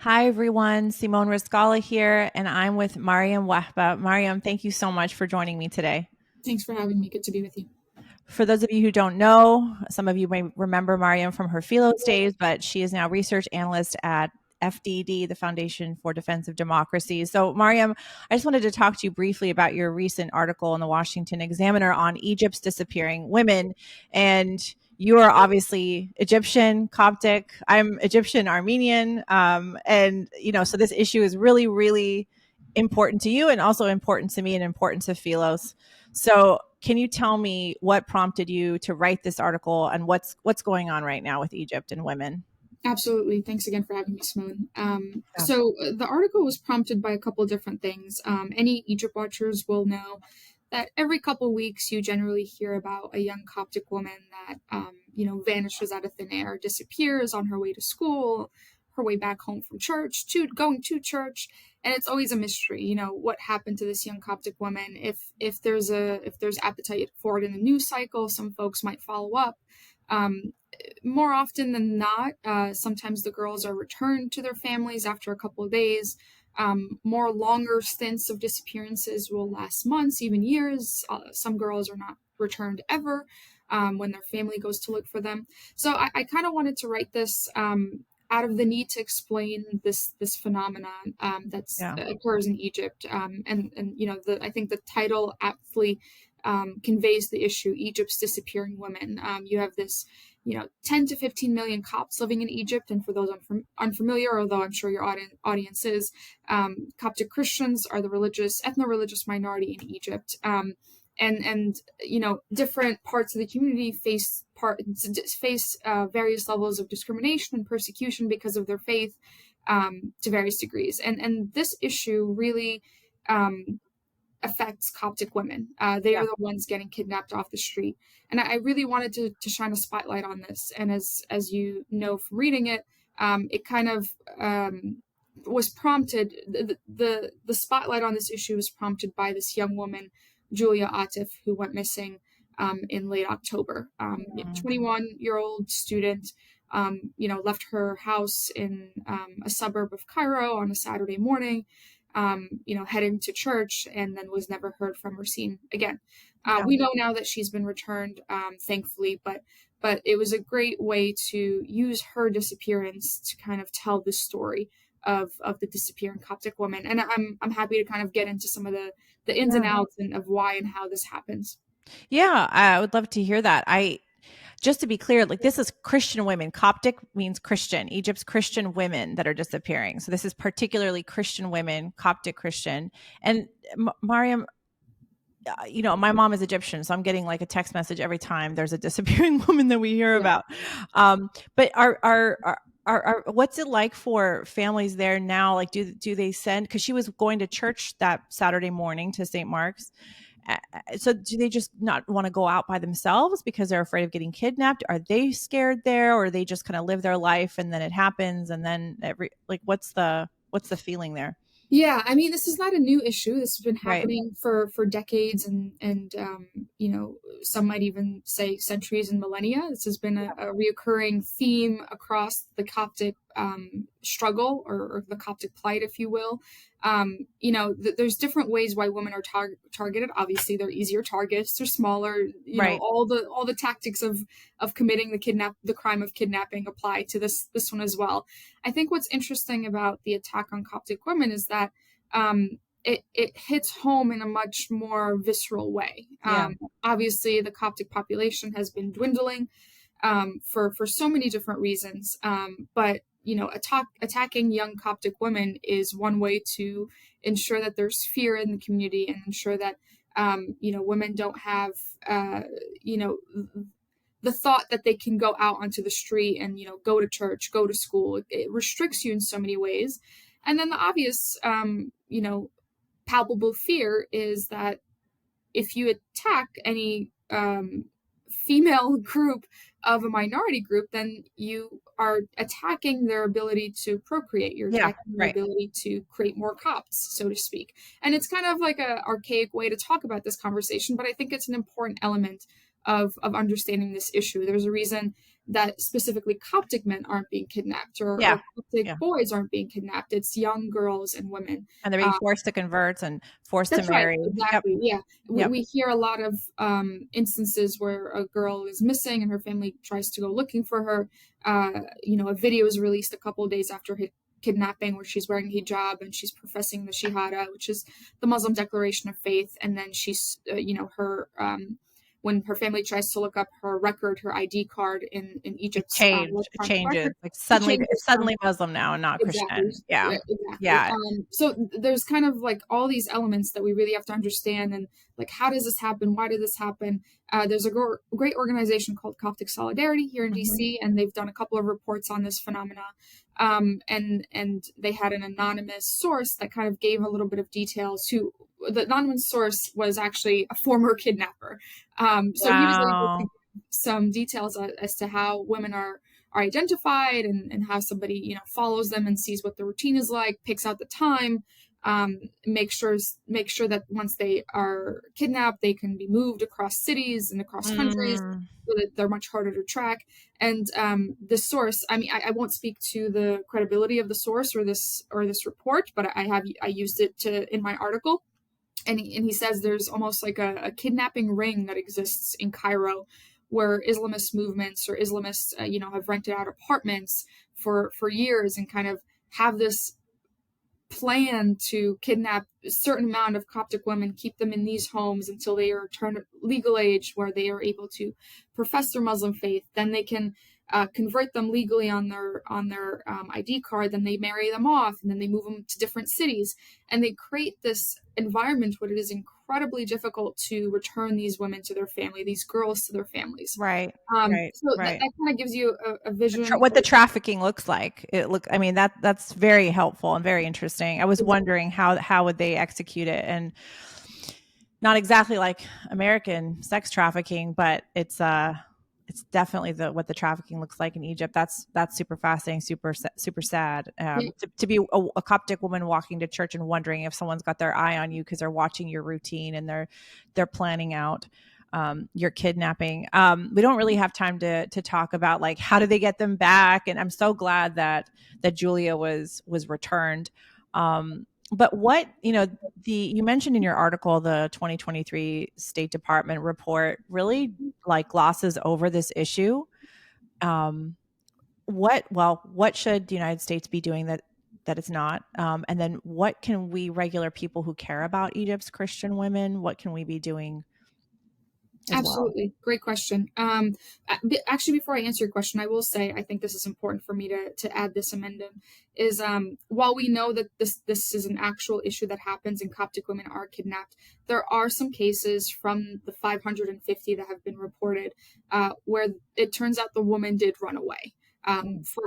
Hi, everyone. Simone Rizkallah here, and I'm with Mariam Wahba. Mariam, thank you so much for joining me today. Thanks for having me. Good to be with you. For those of you who don't know, some of you may remember Mariam from her Philos days, but she is now research analyst at FDD, the Foundation for Defense of Democracy. So, Mariam, I just wanted to talk to you briefly about your recent article in the Washington Examiner on Egypt's disappearing women. And you are obviously Egyptian, Coptic. I'm Egyptian, Armenian. So this issue is really, really important to you and also important to me and important to Philos. So, can you tell me what prompted you to write this article and what's going on right now with Egypt and women? Absolutely. Thanks again for having me, Simone. Yeah. The article was prompted by a couple of different things. Any Egypt watchers will know that every couple of weeks you generally hear about a young Coptic woman that, vanishes out of thin air, disappears on her way to school, her way back home from church, going to church, and it's always a mystery. What happened to this young Coptic woman? If there's appetite for it in the news cycle, some folks might follow up. More often than not, sometimes the girls are returned to their families after a couple of days. More longer stints of disappearances will last months, even years. Some girls are not returned ever when their family goes to look for them. So I kind of wanted to write this out of the need to explain this phenomenon that's Yeah. occurs in Egypt. I think the title aptly conveys the issue: Egypt's disappearing women. You have this 10 to 15 million Copts living in Egypt. And for those unfamiliar, although I'm sure your audience is, Coptic Christians are the ethno-religious minority in Egypt. Different parts of the community face various levels of discrimination and persecution because of their faith, to various degrees. And this issue really affects Coptic women. They are Yeah. the ones getting kidnapped off the street. And I really wanted to shine a spotlight on this. And as you know from reading it, it kind of was prompted. The spotlight on this issue was prompted by this young woman, Julia Atif, who went missing in late October. 21-year-old student. Left her house in a suburb of Cairo on a Saturday morning, heading to church, and then was never heard from or seen again. Yeah. We know now that she's been returned, thankfully, but it was a great way to use her disappearance to kind of tell the story of the disappearing Coptic woman. And I'm happy to kind of get into some of the ins and Yeah. outs and of why and how this happens. Yeah, I would love to hear that. I Just to be clear, like this is Christian women. Coptic means Christian. Egypt's Christian women that are disappearing. So this is particularly Christian women, Coptic Christian. And Mariam, my mom is Egyptian, so I'm getting like a text message every time there's a disappearing woman that we hear Yeah. about. But what's it like for families there now? Like, do they send? Because she was going to church that Saturday morning to St. Mark's. So do they just not want to go out by themselves because they're afraid of getting kidnapped? Are they scared there, or they just kind of live their life and then it happens and then what's the feeling there? Yeah, I mean, this is not a new issue. This has been Right. happening for decades and some might even say centuries and millennia. This has been a reoccurring theme across the Coptic struggle, or the Coptic plight, if you will. There's different ways why women are targeted. Obviously, they're easier targets. They're smaller. Right. All the tactics of committing the crime of kidnapping apply to this one as well. I think what's interesting about the attack on Coptic women is that it hits home in a much more visceral way. Yeah. Obviously, the Coptic population has been dwindling for so many different reasons, but attacking young Coptic women is one way to ensure that there's fear in the community and ensure that women don't have you know the thought that they can go out onto the street and go to church, go to school. It restricts you in so many ways. And then the obvious palpable fear is that if you attack any female group of a minority group, then you are attacking their ability to procreate. You're Yeah. attacking their Right. ability to create more Copts, so to speak. And it's kind of like an archaic way to talk about this conversation, but I think it's an important element of understanding this issue. There's a reason that specifically Coptic men aren't being kidnapped, Yeah. or Coptic Yeah. boys aren't being kidnapped. It's young girls and women. And they're being forced to convert and forced to That's right, marry. Yep. exactly, yeah. We Yep. we hear a lot of, instances where a girl is missing and her family tries to go looking for her. A video is released a couple of days after her kidnapping where she's wearing hijab and she's professing the Shahada, which is the Muslim declaration of faith, and then she's, when her family tries to look up her record, her ID card in Egypt's, It electronic changes. record, Like it suddenly, changes it's from suddenly Muslim now and not exactly. Christian. Yeah. Exactly. Yeah. So there's kind of like all these elements that we really have to understand, and like, how does this happen? Why did this happen? There's a great organization called Coptic Solidarity here in Mhm. DC, and they've done a couple of reports on this phenomena. And they had an anonymous source that kind of gave a little bit of details. Who the anonymous source was actually a former kidnapper. So he was able to Wow. give some details as to how women are identified, and how somebody follows them and sees what the routine is like, picks out the time, make sure that once they are kidnapped they can be moved across cities and across countries, Mm. so that they're much harder to track. And the source, I mean, I won't speak to the credibility of the source or this report, but I used it in my article. And he says there's almost like a kidnapping ring that exists in Cairo, where Islamist movements or Islamists, have rented out apartments for years and kind of have this plan to kidnap a certain amount of Coptic women, keep them in these homes until they are turned legal age, where they are able to profess their Muslim faith. Then they can convert them legally on their ID card. Then they marry them off, and then they move them to different cities, and they create this environment where it is incredibly difficult to return these women to their family, these girls to their families. Right. Right. So that Right. kind of gives you a vision. What the trafficking looks like. I mean, that's very helpful and very interesting. I was wondering how would they execute it, and not exactly like American sex trafficking, but it's definitely what the trafficking looks like in Egypt. That's super fascinating, super sad. To be a Coptic woman walking to church and wondering if someone's got their eye on you because they're watching your routine and they're planning out your kidnapping. We don't really have time to talk about like how do they get them back, and I'm so glad that Julia was returned. But what you mentioned in your article, the 2023 State Department report really like glosses over this issue. Um, what should the United States be doing that it's not? And then what can we regular people who care about Egypt's Christian women, what can we be doing as well? Absolutely. Great question. Actually, before I answer your question, I will say I think this is important for me to add this amendum. Is while we know that this is an actual issue that happens and Coptic women are kidnapped, there are some cases from the 550 that have been reported where it turns out the woman did run away.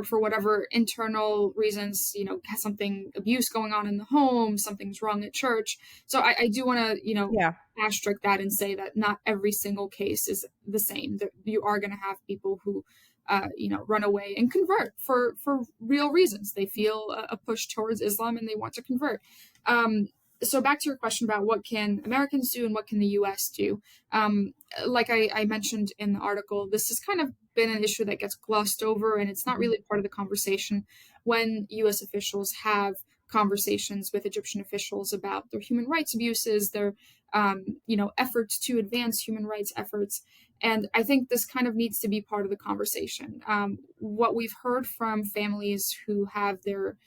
For whatever internal reasons, has something abuse going on in the home, something's wrong at church. So I do want to, Yeah. asterisk that and say that not every single case is the same. That you are going to have people who, run away and convert for real reasons. They feel a push towards Islam and they want to convert. So back to your question about what can Americans do and what can the U.S. do. Like I mentioned in the article, this has kind of been an issue that gets glossed over, and it's not Mhm. really part of the conversation when U.S. officials have conversations with Egyptian officials about their human rights abuses, their efforts to advance human rights efforts. And I think this kind of needs to be part of the conversation. What we've heard from families who have their,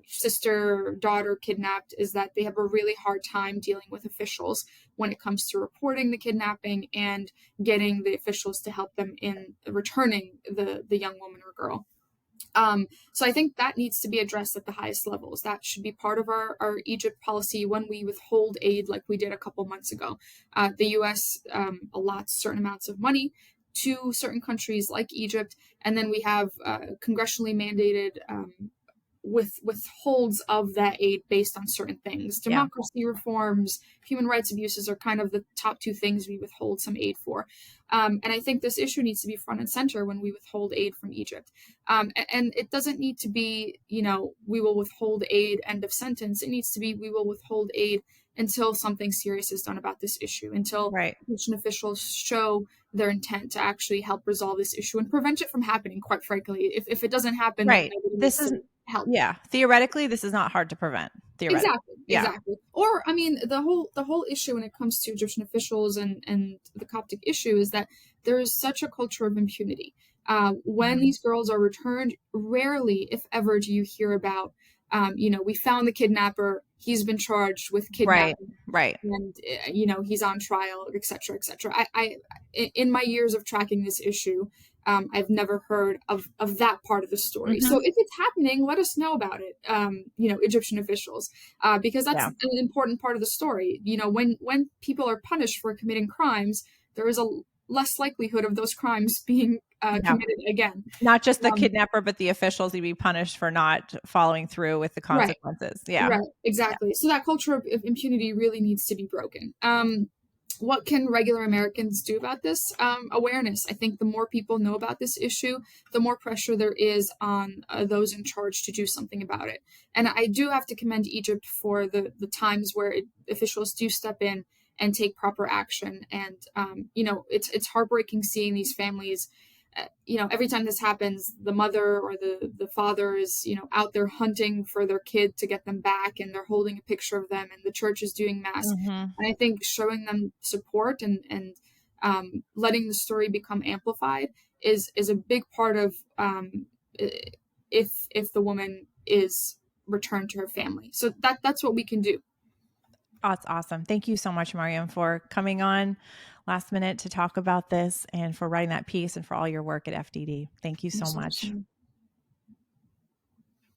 sister, daughter kidnapped is that they have a really hard time dealing with officials when it comes to reporting the kidnapping and getting the officials to help them in returning the young woman or girl. So I think that needs to be addressed at the highest levels. That should be part of our Egypt policy when we withhold aid, like we did a couple months ago. The U.S. Allots certain amounts of money to certain countries like Egypt, and then we have congressionally mandated withholds of that aid based on certain things. Yeah. Democracy reforms, human rights abuses are kind of the top two things we withhold some aid for. And I think this issue needs to be front and center when we withhold aid from Egypt. And it doesn't need to be, we will withhold aid, end of sentence. It needs to be, we will withhold aid until something serious is done about this issue, until Right. Christian officials show their intent to actually help resolve this issue and prevent it from happening, quite frankly. If it doesn't happen, then Right. nobody This needs is, to help. yeah. Theoretically, this is not hard to prevent. Theoretically. Exactly, Yeah. exactly. Or I mean, the whole issue when it comes to Egyptian officials and the Coptic issue is that there is such a culture of impunity. When these girls are returned, rarely, if ever, do you hear about, we found the kidnapper. He's been charged with Right. kidnapping, Right. and he's on trial, etc., etc. In my years of tracking this issue, I've never heard of that part of the story. Mm-hmm. So if it's happening, let us know about it. Egyptian officials, because that's Yeah. an important part of the story. When people are punished for committing crimes, there is a less likelihood of those crimes being Yeah. committed again. Not just the Um, kidnapper, but the officials to be punished for not following through with the right. consequences. Yeah. Right, exactly. So that culture of impunity really needs to be broken. What can regular Americans do about this? Awareness. I think the more people know about this issue, the more pressure there is on those in charge to do something about it. And I do have to commend Egypt for the times where officials do step in and take proper action. And it's heartbreaking seeing these families. Every time this happens, the mother or the father is, out there hunting for their kid to get them back, and they're holding a picture of them, and the church is doing mass. Mm-hmm. And I think showing them support and letting the story become amplified is a big part of if the woman is returned to her family. So that's what we can do. That's awesome. Thank you so much, Mariam, for coming on last minute to talk about this and for writing that piece and for all your work at FDD. Thank you so much.